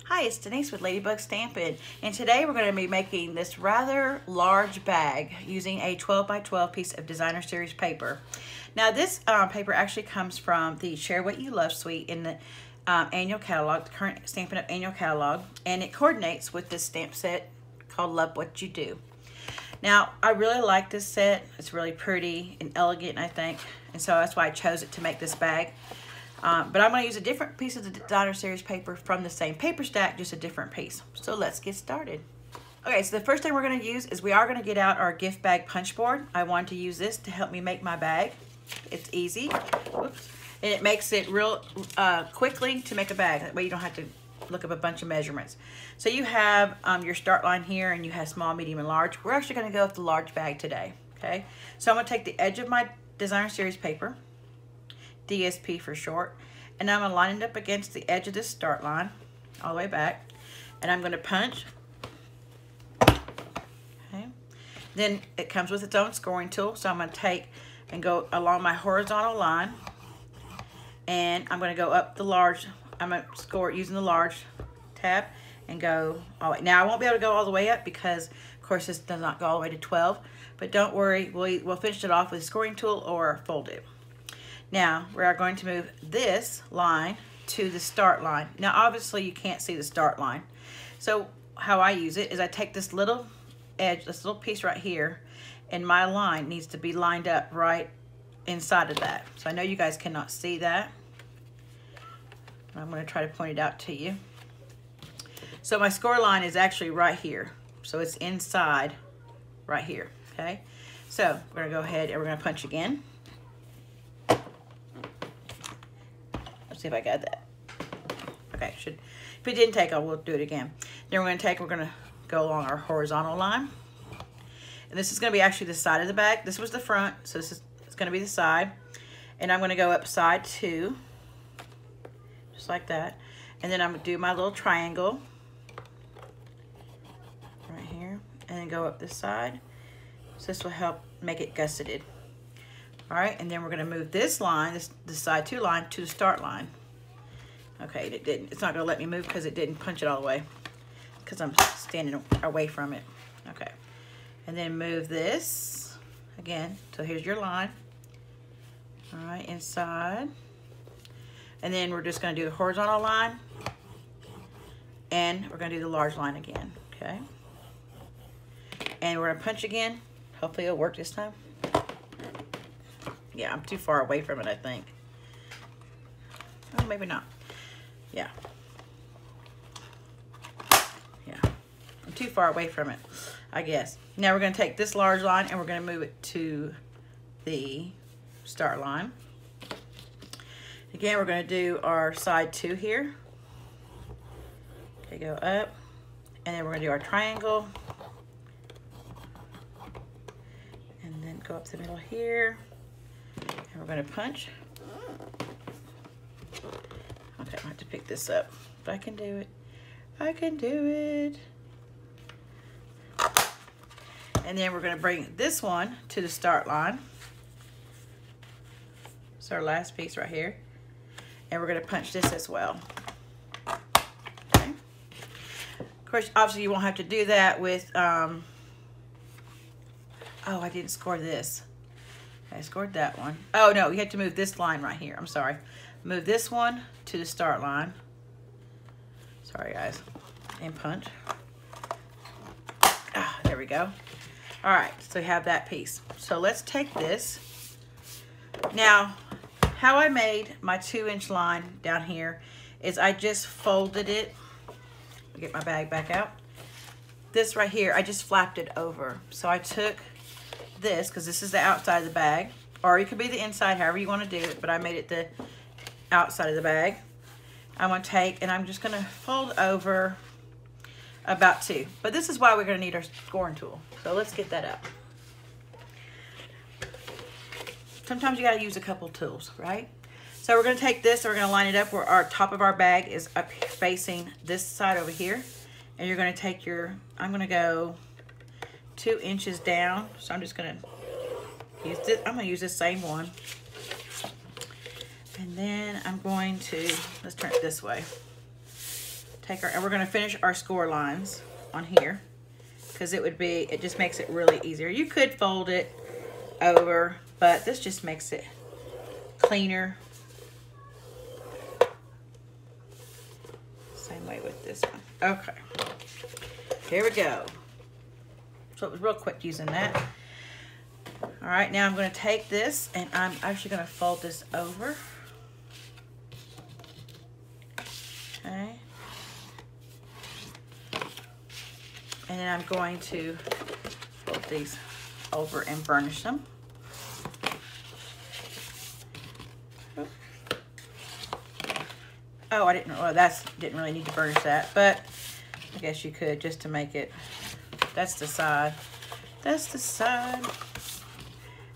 Hi, it's Denise with Ladybug Stampin', and today we're going to be making this rather large bag using a 12 by 12 piece of designer series paper. Now this paper actually comes from the Share What You Love suite in the annual catalog, the current Stampin' Up! Annual catalog, and it coordinates with this stamp set called Love What You Do. Now I really like this set. It's really pretty and elegant, I think, and so that's why I chose it to make this bag. But I'm going to use a different piece of the designer series paper from the same paper stack, just a different piece. So let's get started. Okay, so the first thing we're going to use is we are going to get out our gift bag punch board. I want to use this to help me make my bag. It's easy. Whoops. And it makes it real quickly to make a bag. That way you don't have to look up a bunch of measurements. So you have your start line here, and you have small, medium, and large. We're actually going to go with the large bag today. Okay, so I'm going to take the edge of my designer series paper, DSP for short, and I'm going to line it up against the edge of this start line all the way back, and I'm going to punch. Okay, then it comes with its own scoring tool, so I'm going to take and go along my horizontal line, and I'm going to go up the large. I'm going to score it using the large tab and go all the way. Now I won't be able to go all the way up because of course this does not go all the way to 12, but don't worry, we'll finish it off with a scoring tool or fold it. Now, we are going to move this line to the start line. Now, obviously, you can't see the start line. So, how I use it is I take this little edge, this little piece right here, and my line needs to be lined up right inside of that. So, I know you guys cannot see that. I'm going to try to point it out to you. So, my score line is actually right here. So, it's inside right here, okay? So, we're going to go ahead and we're going to punch again. See if I got that. Okay, should. If it didn't take, I will do it again. Then we're going to go along our horizontal line, and this is going to be actually the side of the bag. This was the front, so it's going to be the side, and I'm going to go up side 2, just like that, and then I'm going to do my little triangle right here, and then go up this side. So this will help make it gusseted. All right, and then we're going to move this line, this side 2 line, to the start line. Okay, it didn't. It's not going to let me move because it didn't punch it all the way because I'm standing away from it. Okay, and then move this again. So here's your line. All right, inside, and then we're just going to do the horizontal line, and we're going to do the large line again. Okay, and we're going to punch again. Hopefully it'll work this time. Yeah, I'm too far away from it, I think. Oh, maybe not. Yeah. Yeah. I'm too far away from it, I guess. Now we're going to take this large line and we're going to move it to the start line. Again, we're going to do our side 2 here. Okay, go up. And then we're going to do our triangle. And then go up the middle here. And we're going to punch. Okay, I have to pick this up, but I can do it. I can do it. And then we're going to bring this one to the start line. It's our last piece right here. And we're going to punch this as well. Okay. Of course, obviously you won't have to do that with, oh, I didn't score this. I scored that one. Oh, no, you have to move this line right here. I'm sorry. Move this one to the start line. Sorry, guys. And punch. Ah, there we go. All right, so we have that piece. So let's take this. Now, how I made my 2-inch line down here is I just folded it. Get my bag back out. This right here, I just flapped it over. So I took this, because this is the outside of the bag, or it could be the inside, however you want to do it, but I made it the outside of the bag. I'm going to take, and I'm just going to fold over about 2. But this is why we're going to need our scoring tool. So let's get that up. Sometimes you got to use a couple tools, right? So we're going to take this, and we're going to line it up where our top of our bag is up facing this side over here. And you're going to take your, I'm going to go 2 inches down. So I'm just going to use this. I'm going to use this same one. And then I'm going to, let's turn it this way. and we're gonna finish our score lines on here because it just makes it really easier. You could fold it over, but this just makes it cleaner. Same way with this one. Okay, here we go. So it was real quick using that. All right, now I'm going to take this and I'm actually going to fold this over. Okay. And then I'm going to fold these over and burnish them. Oh, I didn't, well, didn't really need to burnish that, but I guess you could just to make it. That's the side. That's the side.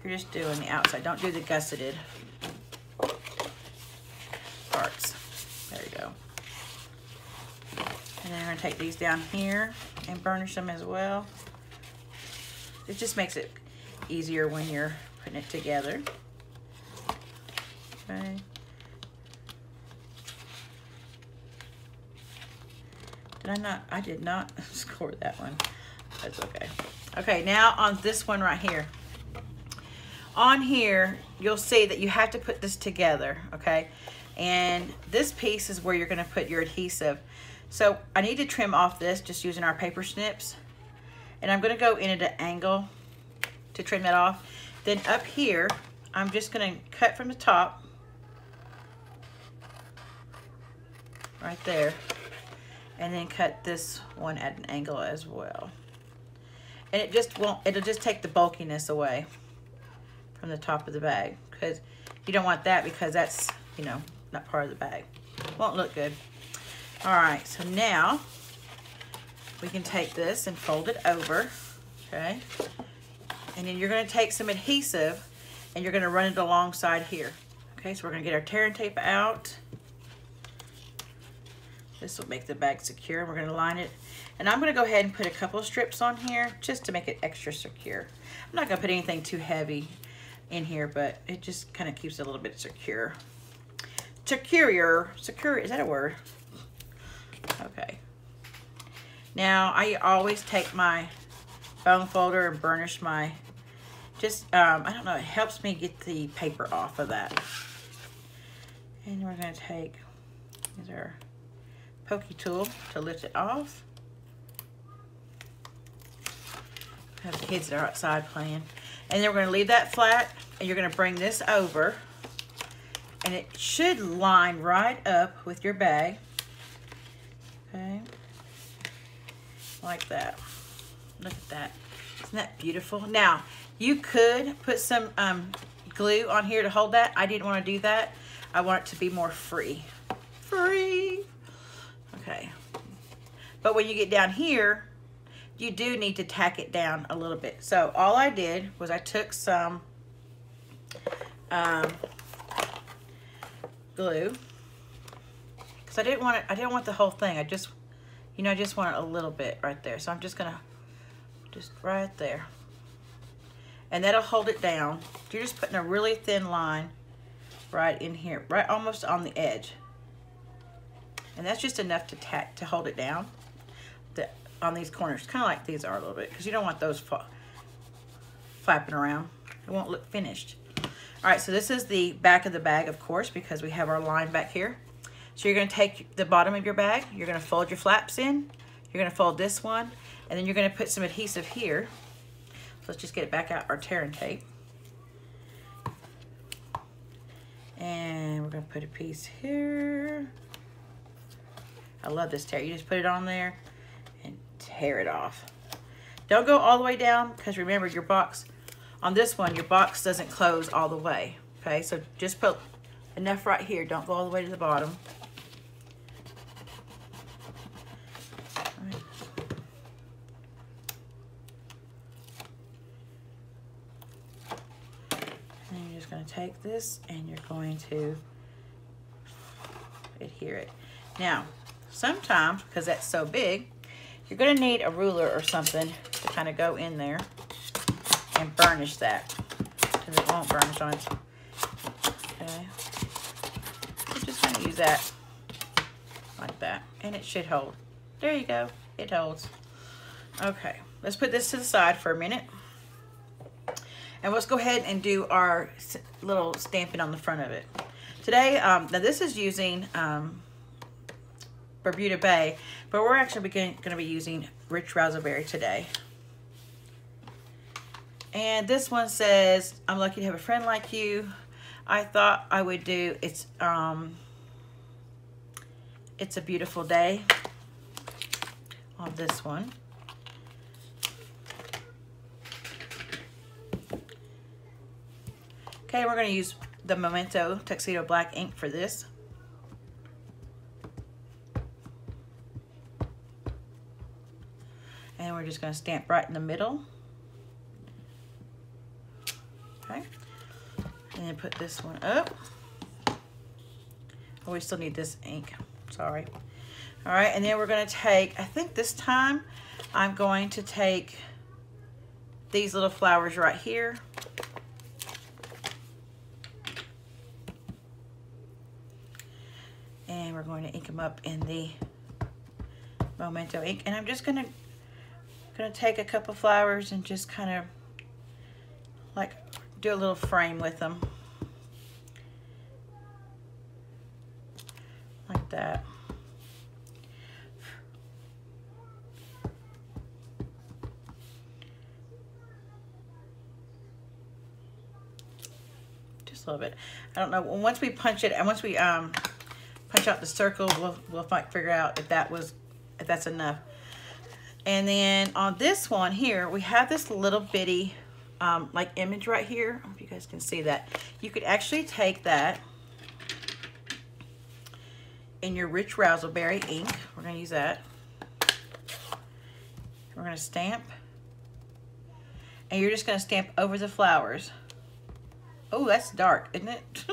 You're just doing the outside. Don't do the gusseted parts. There you go. And then I'm going to take these down here and burnish them as well. It just makes it easier when you're putting it together. Okay. I did not score that one. That's okay. Okay, now on this one right here. On here, you'll see that you have to put this together, okay? And this piece is where you're gonna put your adhesive. So I need to trim off this just using our paper snips. And I'm gonna go in at an angle to trim that off. Then up here, I'm just gonna cut from the top, right there. And then cut this one at an angle as well. And it just won't, it'll just take the bulkiness away from the top of the bag, because you don't want that, because that's, you know, not part of the bag. Won't look good. All right, so now we can take this and fold it over, okay? And then you're gonna take some adhesive and you're gonna run it alongside here. Okay, so we're gonna get our tear and tape out. This will make the bag secure. We're gonna line it. And I'm gonna go ahead and put a couple of strips on here just to make it extra secure. I'm not gonna put anything too heavy in here, but it just kind of keeps it a little bit secure. Secure, is that a word? Okay. Now, I always take my bone folder and burnish my, I don't know, it helps me get the paper off of that. And we're gonna take, these are pokey tool to lift it off. I have kids that are outside playing. And then we're gonna leave that flat, and you're gonna bring this over, and it should line right up with your bag. Okay, like that. Look at that. Isn't that beautiful? Now, you could put some glue on here to hold that. I didn't want to do that. I want it to be more free. Free. Okay. But when you get down here, you do need to tack it down a little bit. So all I did was I took some glue, because I didn't want the whole thing. I just want it a little bit right there. So I'm just gonna, just right there. And that'll hold it down. You're just putting a really thin line right in here, right almost on the edge. And that's just enough to hold it down on these corners, kind of like these are a little bit, because you don't want those flapping around. It won't look finished. All right, so this is the back of the bag, of course, because we have our line back here. So you're gonna take the bottom of your bag, you're gonna fold your flaps in, you're gonna fold this one, and then you're gonna put some adhesive here. So let's just get it back out, our tear and tape. And we're gonna put a piece here. I love this tear. You just put it on there and tear it off. Don't go all the way down, because remember, your box, on this one, your box doesn't close all the way. Okay, so just put enough right here. Don't go all the way to the bottom. All right. And you're just going to take this and you're going to adhere it. Now, sometimes, because that's so big, you're going to need a ruler or something to kind of go in there and burnish that, because it won't burnish on its. Okay, we're just going to use that like that. and it should hold. There you go, it holds. Okay, let's put this to the side for a minute. And let's go ahead and do our little Stampin' on the front of it. Today, now this is using Bermuda Bay, but we're actually going to be using Rich Raspberry today. And this one says, I'm lucky to have a friend like you. I thought I would do, it's a beautiful day on this one. Okay, we're going to use the Memento Tuxedo Black ink for this. And we're just going to stamp right in the middle. Okay. And then put this one up. Oh, we still need this ink. Sorry. All right, and then we're going to take, I think this time, I'm going to take these little flowers right here. And we're going to ink them up in the Memento ink. And I'm just gonna take a couple flowers and just kind of like do a little frame with them. Like that. Just a little bit. I don't know, once we punch it, and once we punch out the circle, we'll figure out if that's enough. And then on this one here, we have this little bitty like image right here. I don't know if you guys can see that. You could actually take that in your Rich Raspberry ink. We're going to use that. We're going to stamp. And you're just going to stamp over the flowers. Oh, that's dark, isn't it?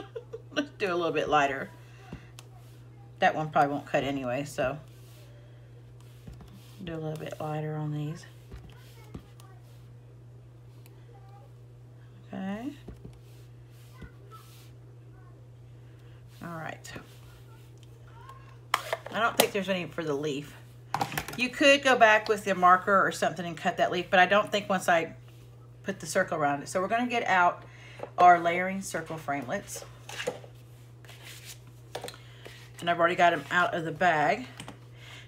Let's do a little bit lighter. That one probably won't cut anyway, so do a little bit lighter on these. Okay. All right. I don't think there's any for the leaf. You could go back with your marker or something and cut that leaf, but I don't think once I put the circle around it. So we're going to get out our layering circle framelits. And I've already got them out of the bag.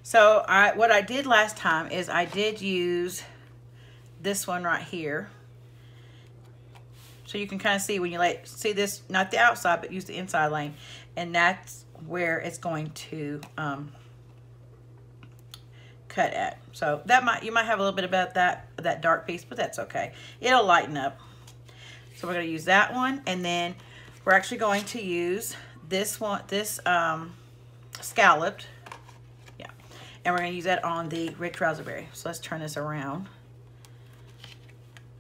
So what I did last time is I did use this one right here. So you can kind of see when you see this, not the outside, but use the inside lane. And that's where it's going to cut at. So that you might have a little bit about that dark piece, but that's okay. It'll lighten up. So we're going to use that one, and then we're actually going to use this one, scalloped, yeah, and we're going to use that on the Rich Raspberry. So let's turn this around,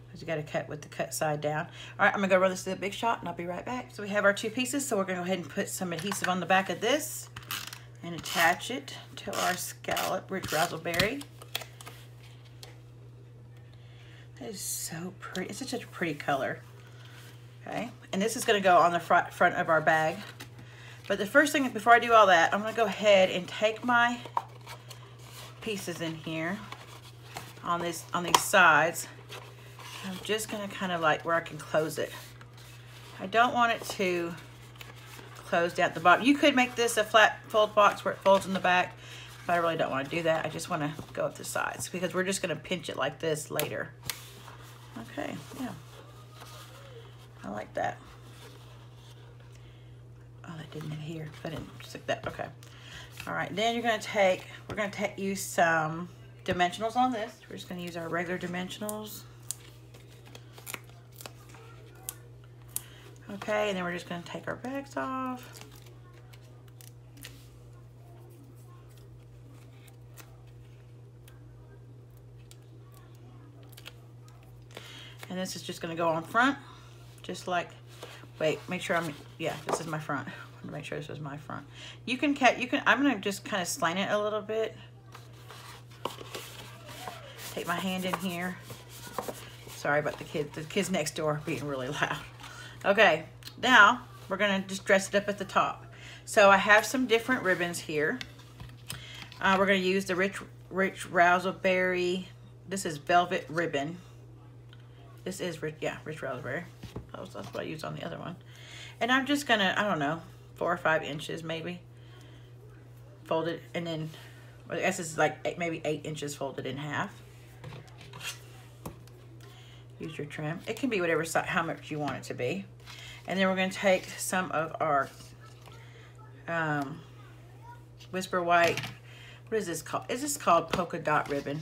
because you got to cut with the cut side down. All right, I'm going to go run this to the Big Shot, and I'll be right back. So we have our two pieces, so we're going to go ahead and put some adhesive on the back of this and attach it to our scallop Rich Raspberry. That is so pretty. It's such a pretty color. Okay, and this is going to go on the front of our bag. But the first thing, before I do all that, I'm going to go ahead and take my pieces in here on these sides. I'm just going to kind of like where I can close it. I don't want it to close down at the bottom. You could make this a flat fold box where it folds in the back, but I really don't want to do that. I just want to go up the sides because we're just going to pinch it like this later. Okay, yeah. I like that. Oh, that didn't adhere. I didn't stick that. Okay. All right. Then we're going to use some dimensionals on this. We're just going to use our regular dimensionals. Okay. And then we're just going to take our bags off. And this is just going to go on front, just like. Wait, make sure yeah, this is my front. I want to make sure this is my front. I'm going to just kind of slant it a little bit. Take my hand in here. Sorry about the kids next door being really loud. Okay, now we're going to just dress it up at the top. So I have some different ribbons here. We're going to use the rich raspberry. This is velvet ribbon. This is rich raspberry. That's what I used on the other one. And I'm just gonna, I don't know, 4 or 5 inches maybe. Fold it, and then, well, I guess this is like maybe 8 inches folded in half. Use your trim. It can be whatever size, how much you want it to be. And then we're gonna take some of our Whisper White. What is this called? Is this called polka dot ribbon?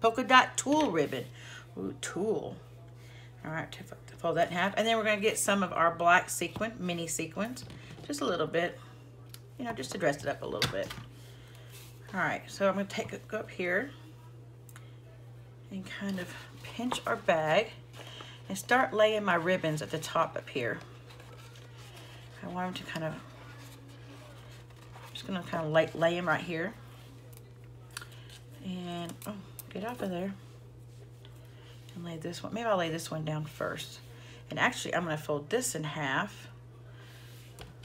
Polka dot tulle ribbon. Ooh, tulle. All right, to fold that in half. And then we're gonna get some of our black sequin, mini sequins, just a little bit, you know, just to dress it up a little bit. All right, so I'm gonna go up here and kind of pinch our bag and start laying my ribbons at the top up here. I want them to kind of, I'm just gonna kind of lay them right here. And, oh, get off of there. And lay this one, maybe I'll lay this one down first. And actually, I'm gonna fold this in half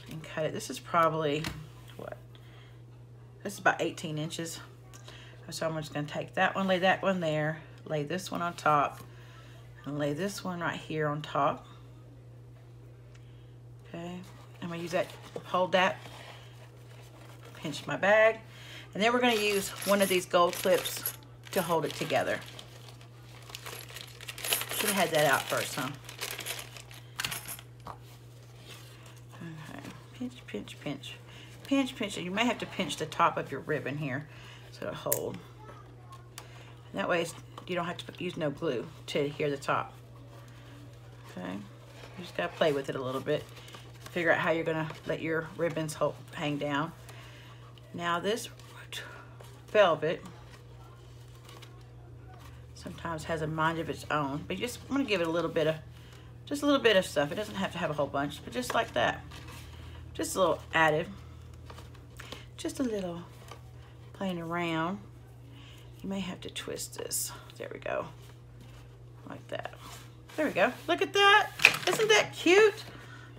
and cut it. This is probably, what? This is about 18 inches. So I'm just gonna take that one, lay that one there, lay this one on top, and lay this one right here on top. Okay, I'm gonna use that, hold that, pinch my bag, and then we're gonna use one of these gold clips to hold it together. Should have had that out first, huh? Okay, pinch, pinch, pinch. Pinch, pinch. You may have to pinch the top of your ribbon here so it'll hold. And that way you don't have to use no glue to adhere the top. Okay, you just gotta play with it a little bit. Figure out how you're gonna let your ribbons hang down. Now this velvet sometimes has a mind of its own, but I'm gonna give it a little bit of, just a little bit of stuff. It doesn't have to have a whole bunch, but just like that. Just a little added, just a little playing around. You may have to twist this. There we go, like that. There we go, look at that. Isn't that cute?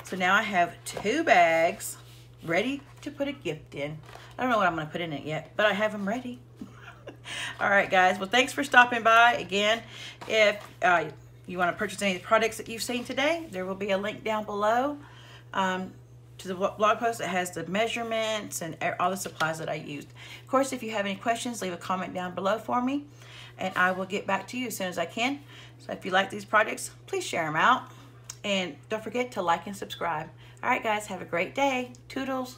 So now I have 2 bags ready to put a gift in. I don't know what I'm gonna put in it yet, but I have them ready. All right, guys. Well, thanks for stopping by. Again, if you want to purchase any of the products that you've seen today, there will be a link down below to the blog post that has the measurements and all the supplies that I used. Of course, if you have any questions, leave a comment down below for me, and I will get back to you as soon as I can. So if you like these products, please share them out. And don't forget to like and subscribe. All right, guys. Have a great day. Toodles.